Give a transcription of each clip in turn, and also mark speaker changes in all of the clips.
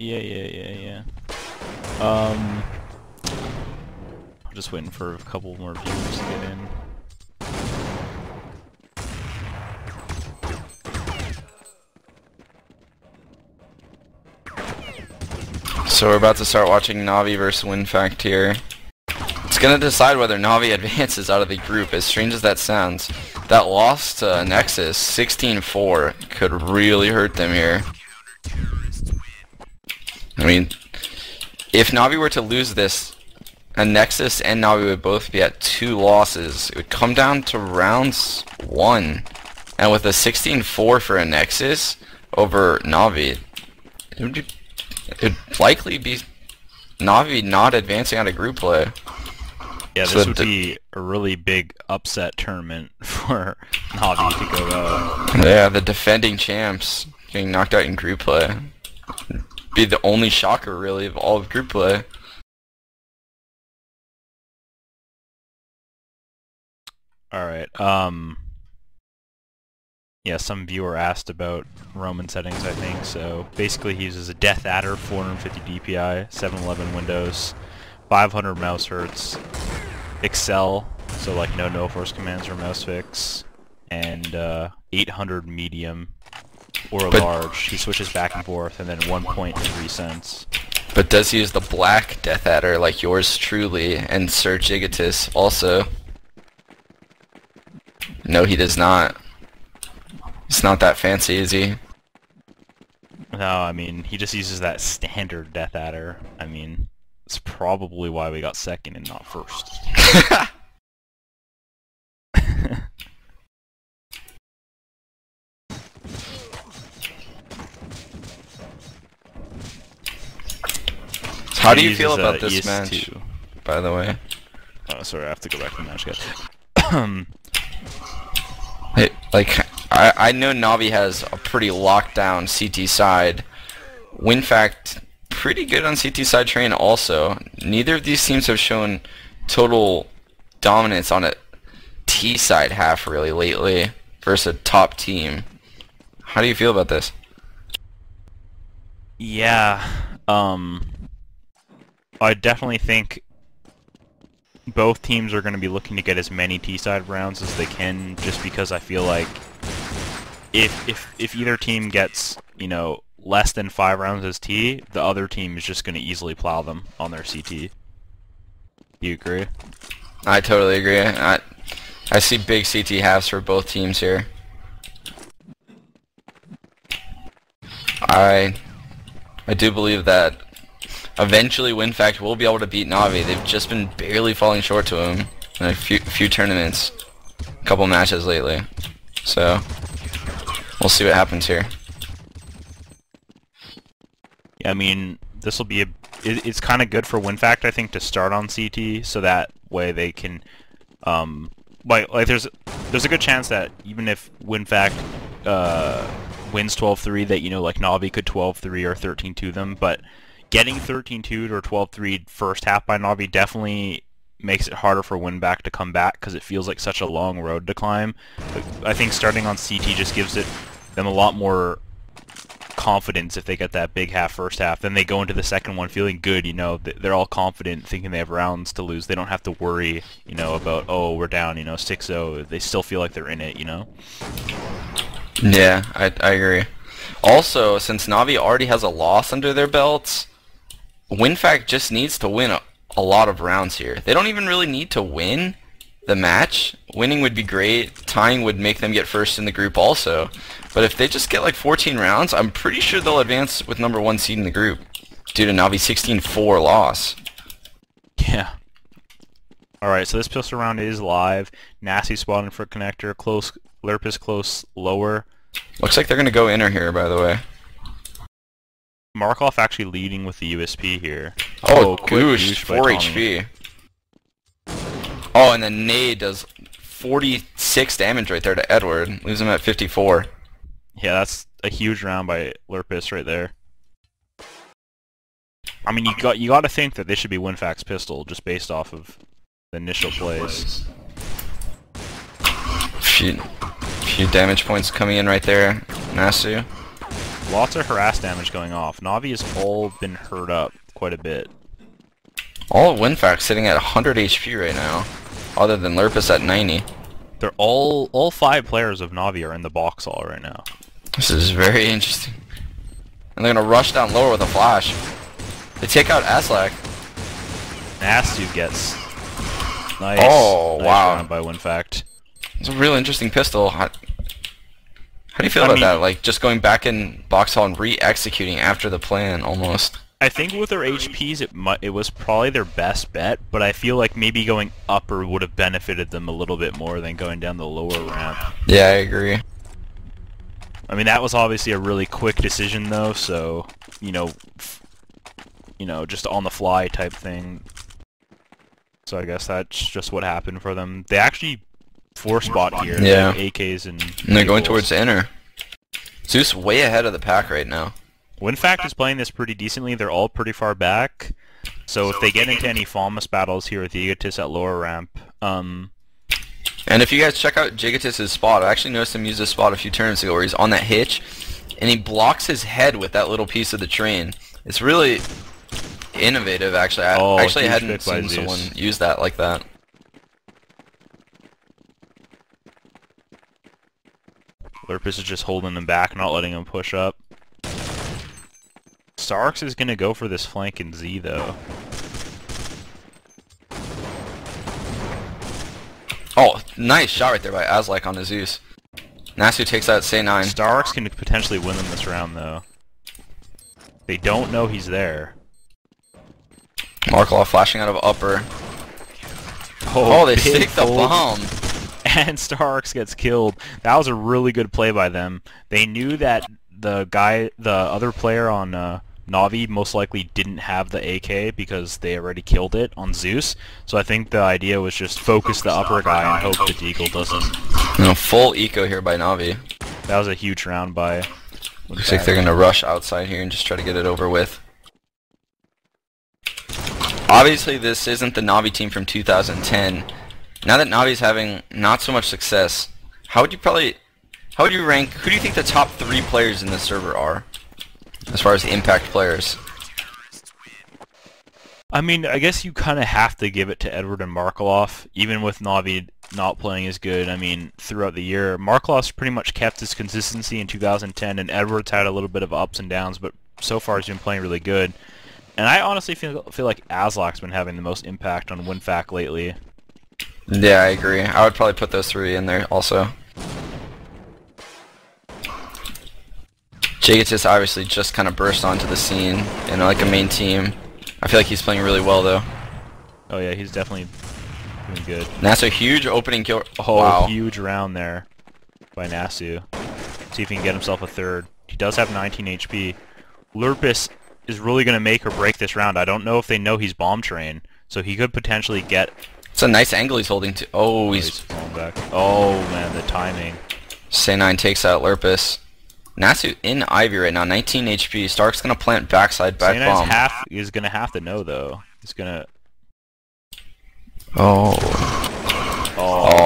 Speaker 1: Yeah. I'm just waiting for a couple more viewers to get in.
Speaker 2: So we're about to start watching Navi versus WinFakt here. It's gonna decide whether Navi advances out of the group, as strange as that sounds. That loss to Nexus, 16-4, could really hurt them here. I mean, if Navi were to lose this, and Nexus and Navi would both be at 2 losses, it would come down to rounds 1. And with a 16-4 for a Nexus over Navi, it'd likely be Navi not advancing out of group play.
Speaker 1: Yeah, this would be a really big upset tournament for Navi to go out.
Speaker 2: Yeah, the defending champs getting knocked out in group play. Be the only shocker, really, of all of group play.
Speaker 1: Alright, yeah, some viewer asked about Roman settings, I think, so basically he uses a Death Adder, 450 DPI, 711 Windows, 500 mouse hertz, Excel, so like no force commands or mouse fix, and 800 medium or large. He switches back and forth, and then 1.3 cents.
Speaker 2: But does he use the black Death Adder like yours truly and Sir Gigatus also? No, he does not. It's not that fancy, is he?
Speaker 1: No, I mean, he just uses that standard Death Adder. I mean, it's probably why we got second and not first.
Speaker 2: How do you feel about this match, by the way?
Speaker 1: Oh, sorry, I have to go back to the match, guys.
Speaker 2: Hey, like, I know Navi has a pretty locked down CT side. WinFakt, pretty good on CT side train also. Neither of these teams have shown total dominance on a T side half really lately versus a top team. How do you feel about this?
Speaker 1: Yeah, I definitely think both teams are going to be looking to get as many T-side rounds as they can, just because I feel like if either team gets, you know, less than 5 rounds as T, the other team is just going to easily plow them on their CT. Do you agree?
Speaker 2: I totally agree. I see big CT halves for both teams here. I do believe that eventually WinFakt will be able to beat Navi. They've just been barely falling short to him in a few tournaments, a couple matches lately. So we'll see what happens here.
Speaker 1: Yeah, I mean, this will be it's kind of good for WinFakt, I think, to start on CT, so that way they can like there's a good chance that even if WinFakt wins 12-3, that, you know, like Navi could 12-3 or 13-2 them, but getting 13-2'd or 12-3'd first half by Navi definitely makes it harder for WinFakt to come back, because it feels like such a long road to climb. But I think starting on CT just gives them a lot more confidence if they get that big first half. Then they go into the second one feeling good, you know, they're all confident, thinking they have rounds to lose. They don't have to worry, you know, about, oh, we're down, you know, 6-0. They still feel like they're in it, you know?
Speaker 2: Yeah, I agree. Also, since Navi already has a loss under their belts, WinFakt just needs to win a lot of rounds here. They don't even really need to win the match. Winning would be great. Tying would make them get first in the group also. But if they just get like 14 rounds, I'm pretty sure they'll advance with number 1 seed in the group due to Navi's 16-4 loss.
Speaker 1: Yeah. Alright, so this pistol round is live. Nasty spotting for connector. Close, Lurpus close, lower.
Speaker 2: Looks like they're going to go inner here, by the way.
Speaker 1: Markov actually leading with the USP here.
Speaker 2: Oh, goosh, 4 HP. Oh, and then Nade does 46 damage right there to Edward. Leaves him at 54.
Speaker 1: Yeah, that's a huge round by Lurpus right there. I mean, you got to think that this should be WinFakt's pistol, just based off of the initial plays.
Speaker 2: Few damage points coming in right there, Nasu.
Speaker 1: Lots of harass damage going off. Na'Vi has all been hurt up quite a bit.
Speaker 2: All of WinFakt sitting at 100 HP right now, other than Lurpus at 90.
Speaker 1: They're all 5 players of Na'Vi are in the box hall right now.
Speaker 2: This is very interesting. And they're gonna rush down lower with a flash. They take out Aslak.
Speaker 1: Nastu gets nice.
Speaker 2: Oh,
Speaker 1: nice
Speaker 2: wow.
Speaker 1: round by WinFakt.
Speaker 2: It's a real interesting pistol. How do you feel about that? Like, just going back in box hall and re-executing after the plan, almost.
Speaker 1: I think with their HPs, it was probably their best bet, but I feel like maybe going upper would have benefited them a little bit more than going down the lower ramp.
Speaker 2: Yeah, I agree.
Speaker 1: I mean, that was obviously a really quick decision, though, so, you know, just on the fly type thing. So I guess that's just what happened for them. They actually 4-spot here.
Speaker 2: Yeah.
Speaker 1: AKs and
Speaker 2: they're going towards the inner. Zeus way ahead of the pack right now.
Speaker 1: WinFakt is playing this pretty decently. They're all pretty far back. So if they get into any Falmus battles here with the Egotists at lower ramp,
Speaker 2: and if you guys check out Jigatis' spot, I actually noticed him use this spot a few turns ago where he's on that hitch, and he blocks his head with that little piece of the train. It's really innovative, actually. I hadn't seen someone use that like that.
Speaker 1: Lurpus is just holding him back, not letting him push up. Starks is gonna go for this flank in Z, though.
Speaker 2: Oh, nice shot right there by Aslak on the Zeus. Nasu takes out Say 9.
Speaker 1: Starks can potentially win them this round, though. They don't know he's there.
Speaker 2: Markov flashing out of upper.
Speaker 1: Oh,
Speaker 2: they stick the bomb.
Speaker 1: And Starks gets killed. That was a really good play by them. They knew that the other player on Na'Vi most likely didn't have the AK because they already killed it on Zeus. So I think the idea was just focus the upper guy and hope the Deagle doesn't.
Speaker 2: No, full eco here by Na'Vi.
Speaker 1: That was a huge round by...
Speaker 2: Looks like they're gonna rush outside here and just try to get it over with. Obviously this isn't the Na'Vi team from 2010. Now that Na'Vi's having not so much success, how would you rank, who do you think the top 3 players in this server are? As far as impact players.
Speaker 1: I mean, I guess you kind of have to give it to Edward and Markaloff, even with Na'Vi not playing as good. I mean, throughout the year, Markaloff's pretty much kept his consistency in 2010, and Edward's had a little bit of ups and downs, but so far he's been playing really good. And I honestly feel like Aslak's been having the most impact on WinFakt lately.
Speaker 2: Yeah, I agree. I would probably put those 3 in there also. Jigatis obviously just kind of burst onto the scene in like a main team. I feel like he's playing really well though.
Speaker 1: Oh yeah, he's definitely doing good.
Speaker 2: Nasu, huge opening kill.
Speaker 1: Oh, wow. Huge round there by Nasu. See if he can get himself a third. He does have 19 HP. Lurpus is really going to make or break this round. I don't know if they know he's bomb train, so he could potentially get...
Speaker 2: It's a nice angle he's holding to... Oh, he's
Speaker 1: falling back. Oh man, the timing.
Speaker 2: Say 9 takes out Lurpus. Nasu in Ivy right now, 19 HP. Stark's gonna plant backside back bomb.
Speaker 1: Is gonna have to know though. He's gonna.
Speaker 2: Oh,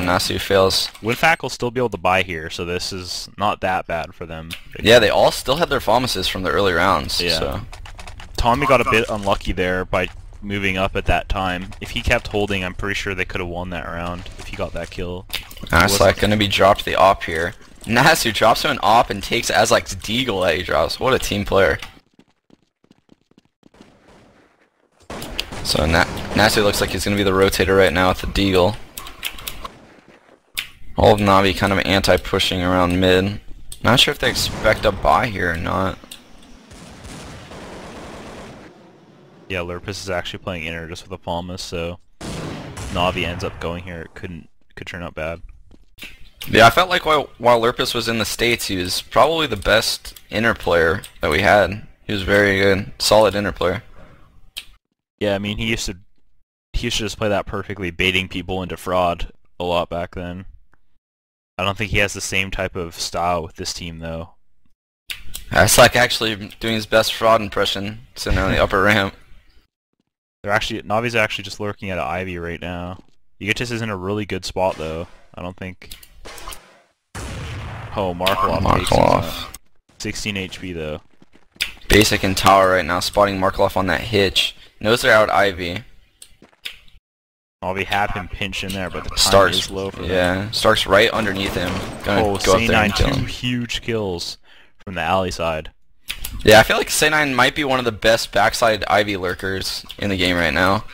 Speaker 2: Nasu fails.
Speaker 1: WinFakt will still be able to buy here, so this is not that bad for them.
Speaker 2: Yeah, they all still had their Falmuses from the early rounds.
Speaker 1: Yeah.
Speaker 2: So.
Speaker 1: Tommy got a bit unlucky there by moving up at that time. If he kept holding, I'm pretty sure they could have won that round if he got that kill.
Speaker 2: Aslak gonna be dropped the op here. Nasu drops to an op and takes Aslak's Deagle that he drops. What a team player. So Nasu looks like he's going to be the rotator right now with the Deagle. All of Na'Vi kind of anti-pushing around mid. Not sure if they expect a buy here or not.
Speaker 1: Yeah, Lurpus is actually playing inner just with a Palmas, so Na'Vi ends up going here. It could turn out bad.
Speaker 2: Yeah, I felt like while Lurpus was in the States, he was probably the best inner player that we had. He was very good, solid inner player.
Speaker 1: Yeah, I mean, he used to just play that perfectly, baiting people into fraud a lot back then. I don't think he has the same type of style with this team, though.
Speaker 2: It's like actually doing his best fraud impression, sitting on the upper ramp.
Speaker 1: Navi's actually just lurking at an Ivy right now. Egotis is in a really good spot, though. I don't think... Oh, Markaloff. 16 HP though.
Speaker 2: Basic and tower right now, spotting Markov on that hitch. Knows they're out Ivy.
Speaker 1: I'll be happy him pinch in there, but the time
Speaker 2: Starks,
Speaker 1: is low for them.
Speaker 2: yeah, Stark's right underneath him. Gonna go up there and kill
Speaker 1: C9, 2
Speaker 2: him.
Speaker 1: huge kills from the alley side.
Speaker 2: Yeah, I feel like C9 might be one of the best backside Ivy lurkers in the game right now.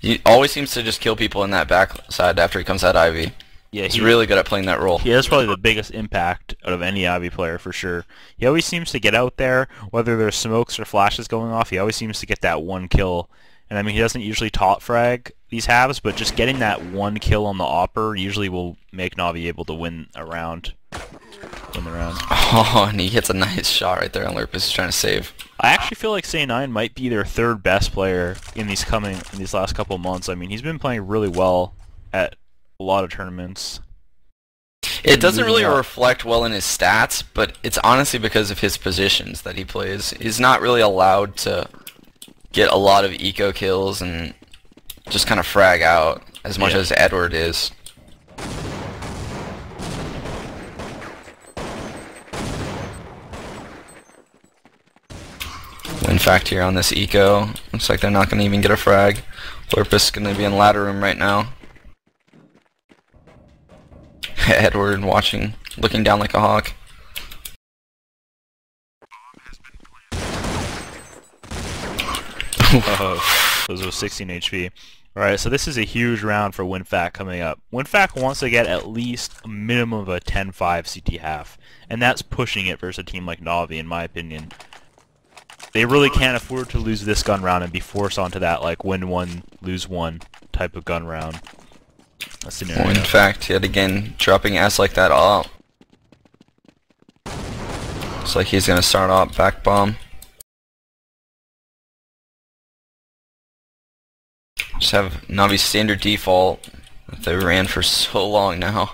Speaker 2: He always seems to just kill people in that backside after he comes out Ivy.
Speaker 1: Yeah,
Speaker 2: He's really good at playing that role.
Speaker 1: He has probably the biggest impact out of any Ivy player for sure. He always seems to get out there, whether there's smokes or flashes going off, he always seems to get that one kill. And I mean, he doesn't usually top frag these halves, but just getting that one kill on the Opper usually will make Navi able to win a round.
Speaker 2: Oh, and he hits a nice shot right there on Lurpus. He's trying to save.
Speaker 1: I actually feel like Say9 might be their third best player in these last couple months. I mean, he's been playing really well at a lot of tournaments.
Speaker 2: It doesn't really reflect well in his stats, but it's honestly because of his positions that he plays. He's not really allowed to get a lot of eco kills and just kind of frag out as much as Edward is. WinFakt here on this eco. Looks like they're not going to even get a frag. Lurpus going to be in ladder room right now. Edward watching, looking down like a hawk.
Speaker 1: Oh, those were 16 HP. Alright, so this is a huge round for WinFakt coming up. WinFakt wants to get at least a minimum of a 10-5 CT half, and that's pushing it versus a team like Navi, in my opinion. They really can't afford to lose this gun round and be forced onto that, like, win one, lose one type of gun round.
Speaker 2: WinFakt yet again dropping ass like that up. Looks like he's gonna start off back bomb. Just have Navi's standard default that they ran for so long now.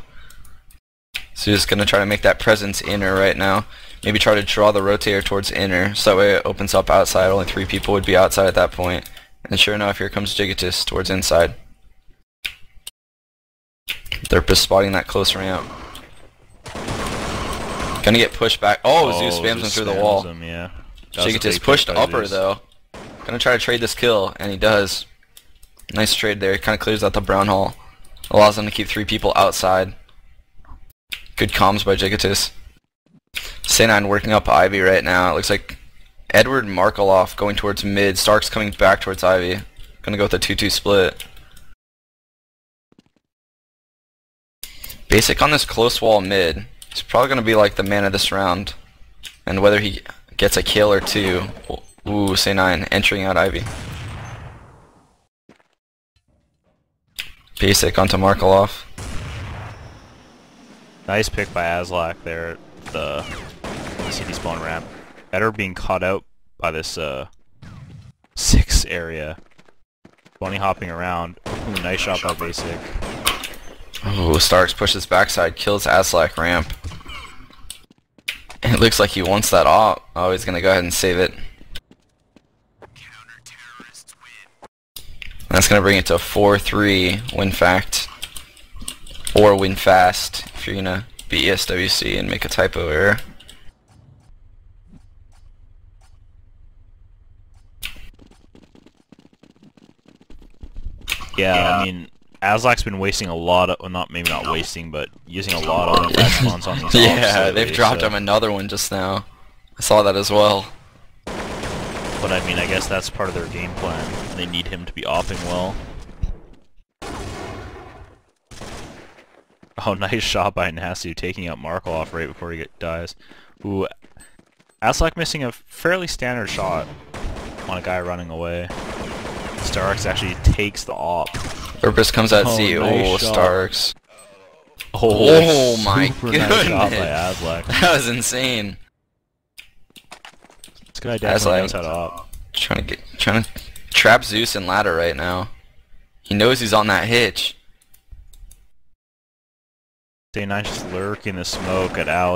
Speaker 2: So he's gonna try to make that presence inner right now. Maybe try to draw the rotator towards inner, so that way it opens up outside. Only 3 people would be outside at that point. And sure enough, here comes Gigatus towards inside. They're just spotting that close ramp. Gonna get pushed back. Oh, Zeus spams him through the wall.
Speaker 1: Yeah.
Speaker 2: Gigatus pushed upper though. Gonna try to trade this kill, and he does. Nice trade there. Kind of clears out the brown hole. Allows them to keep 3 people outside. Good comms by Gigatus. C9 working up Ivy right now. It looks like Edward Markaloff going towards mid. Stark's coming back towards Ivy. Gonna go with a 2-2 split. Basic on this close wall mid. He's probably gonna be like the man of this round. And whether he gets a kill or 2. Ooh, C9 entering out Ivy. Basic onto Markaloff.
Speaker 1: Nice pick by Aslak there at the CD spawn ramp. Better being caught out by this 6 area. Bunny hopping around. Ooh, nice shot by Basic.
Speaker 2: Oh, Starks pushes backside, kills Aslak ramp. It looks like he wants that op. Oh, he's gonna go ahead and save it. That's gonna bring it to 4-3 WinFakt. Or WinFast if you're gonna be ESWC and make a typo error.
Speaker 1: Yeah, I mean, Aslak's been wasting a lot of, well, maybe not wasting, but using a lot of WinFakt spawns on these
Speaker 2: Yeah, they've dropped him another one just now. I saw that as well.
Speaker 1: But I mean, I guess that's part of their game plan. They need him to be offing well. Oh, nice shot by Nasu, taking out Markaloff right before he dies. Ooh, Aslak missing a fairly standard shot on a guy running away. Starks actually takes the op.
Speaker 2: Lurpus comes out Z.
Speaker 1: Nice
Speaker 2: oh,
Speaker 1: shot.
Speaker 2: Starks.
Speaker 1: Oh,
Speaker 2: my
Speaker 1: goodness. Nice shot by
Speaker 2: goodness.
Speaker 1: Aslak.
Speaker 2: That was insane.
Speaker 1: This guy definitely
Speaker 2: Aslak
Speaker 1: knows how to op.
Speaker 2: Trying to trap Zeus in ladder right now. He knows he's on that hitch.
Speaker 1: Day9 just lurking the smoke at Alley.